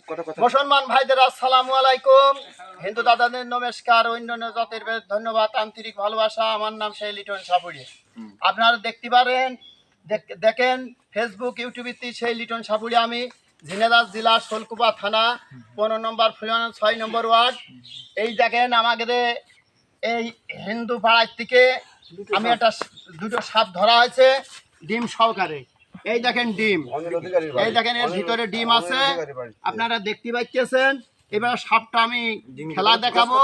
মুসলমান ভাইদের আসসালামু আলাইকুম, হিন্দু দাদাদের নমস্কার, অন্যান্য জাতির ধন্যবাদ, আন্তরিক ভালোবাসা। আমার নাম সেই লিটন সাপুড়ি। আপনারা দেখতে পারেন, দেখেন ফেসবুক ইউটিউবে সেই লিটন সাপুড়ি। আমি ঝিনাইদহ জেলা শোলকুপা থানা 15 নম্বর ফুলান 6 নম্বর ওয়ার্ড। এই দেখেন আমাদের এই হিন্দু পাড়ার থেকে আমি একটা দুটো সাপ ধরা হয়েছে ডিম সহকারে। এই দেখেন ডিম, এই দেখেন এর ভিতরে ডিম আছে, আপনারা দেখতে পাচ্ছেন। এবার সাপটা আমি খেলা দেখাবো।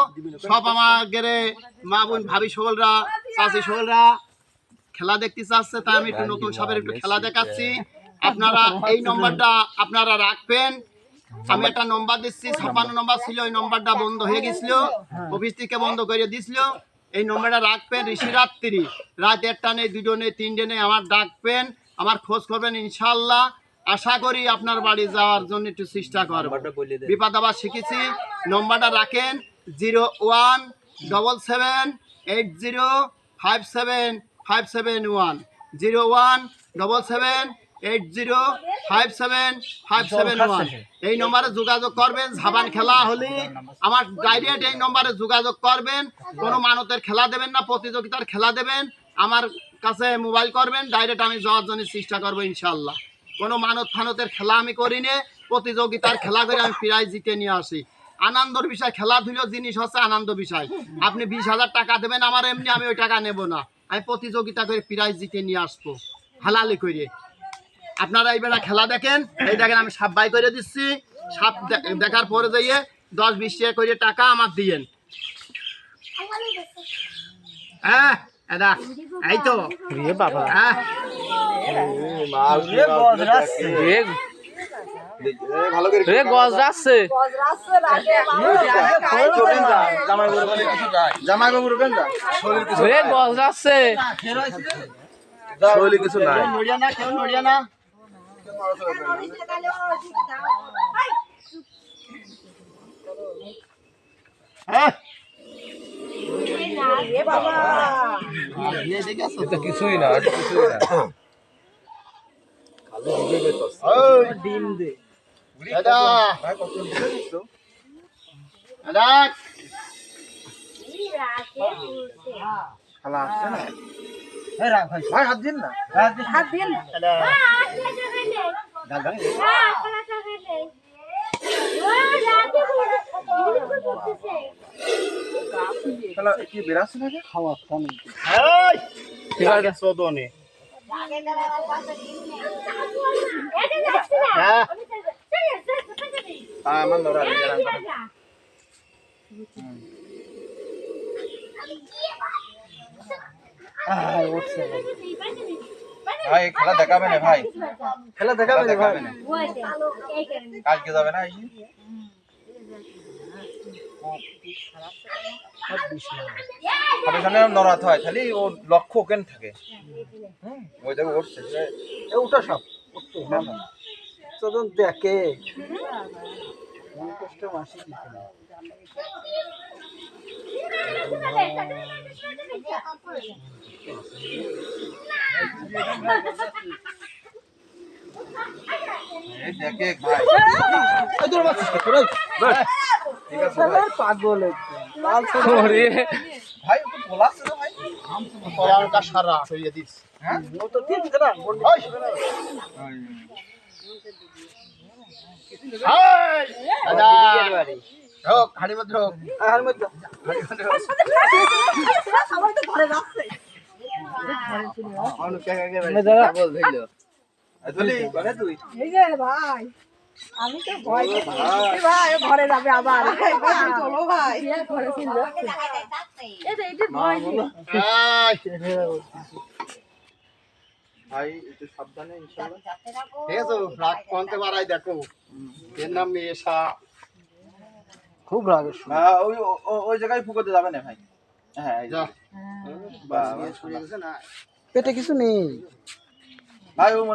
সব আমার গেরে মা বোন ভাবি সকলরা, চাষি সকলরা খেলা দেখতে চাচ্ছে, তাই আমি একটু নতুন সাপের একটু খেলা দেখাচ্ছি। আপনারা এই নম্বরটা আপনারা রাখবেন। আমি একটা নম্বর দিচ্ছি, 56 নম্বর ছিল, ওই নম্বরটা বন্ধ হয়ে গেছিল, অফিস থেকে বন্ধ করে দিছিল। এই নম্বরটা রাখবেন, ঋষিরাত্রি রাত 1টা নেই, 2টো নেই, 3টে নেই, আমার ডাকবেন, আমার খোঁজ করবেন। ইনশাল্লাহ আশা করি আপনার বাড়ি যাওয়ার জন্য একটু চেষ্টা করব। বিপদ আবার শিখেছি, নম্বরটা রাখেন 017780575751, 017780575751। এই নম্বরে যোগাযোগ করবেন। ঝাবান খেলা হলে আমার ডাইরেক্ট এই নম্বরে যোগাযোগ করবেন। কোনো মানতের খেলা দেবেন না, প্রতিযোগিতার খেলা দেবেন, আমার কাছে মোবাইল করবেন, ডাইরেক্ট আমি যাওয়ার জন্য চেষ্টা করবো ইনশাল্লাহ। কোনো মানত ফানতের খেলা আমি করি না, প্রতিযোগিতার খেলা করে আমি প্রাইজ জিতে নিয়ে আসি। আনন্দের বিষয়, খেলাধুলো জিনিস হচ্ছে আনন্দ বিষয়। আপনি 20,000 টাকা দেবেন আমার, এমনি আমি ওই টাকা নেব না, আমি প্রতিযোগিতা করে প্রাইজ জিতে নিয়ে আসবো হালালি করে। আপনারা এই বেলা খেলা দেখেন। এই দেখেন আমি সাপ বাই করে দিচ্ছি। সাপ দেখার পরে যাইয়ে 10-20 টাকা করে টাকা আমার দিয়েন। হ্যাঁ দাদা, এই তো বাবা, হ্যাঁ কিছু নাই, নড়িয়া না, কেউ নড়িয়া না। কিছুই না, ডিম দে দাদা, দাদা খালা আসছে না। ভাই হাত দিন না, হাত দিন কি বেরাচ্ছে না খাওয়া খাওয়া ঠিক আছে চোদনে। হ্যাঁ আমার লড়া ভাই খেলা দেখাবে না, ভাই খেলা দেখাবে না, ভাই কালকে যাবে না। নড়াতে হয় খালি, ও লক্ষ্য ওখানে থাকে। ওই দেখো উঠছে, ওটা সব চোদন দেখে কষ্ট মাসি দিতে না। পাগল ভাই, সারা সরিয়ে দিস। হাড়ির মধ্যে হোক, ভাই আমি তো ভয় ভাই ঘরে যাবে আবার। চলো ভাই ঘরে চলে যাচ্ছে, এটা ভয় ভাই একটু সাবধানে ইনশাআল্লাহ। ঠিক আছে, রাগ কোনতে বাড়াই দেখো। এর নাম মেয়েশা, খুব রাগ। ওই ওই জায়গায় ফুকোতে যাবে না ভাই। হ্যাঁ যা, পেটে কিছু নেই ভাই, ও মনে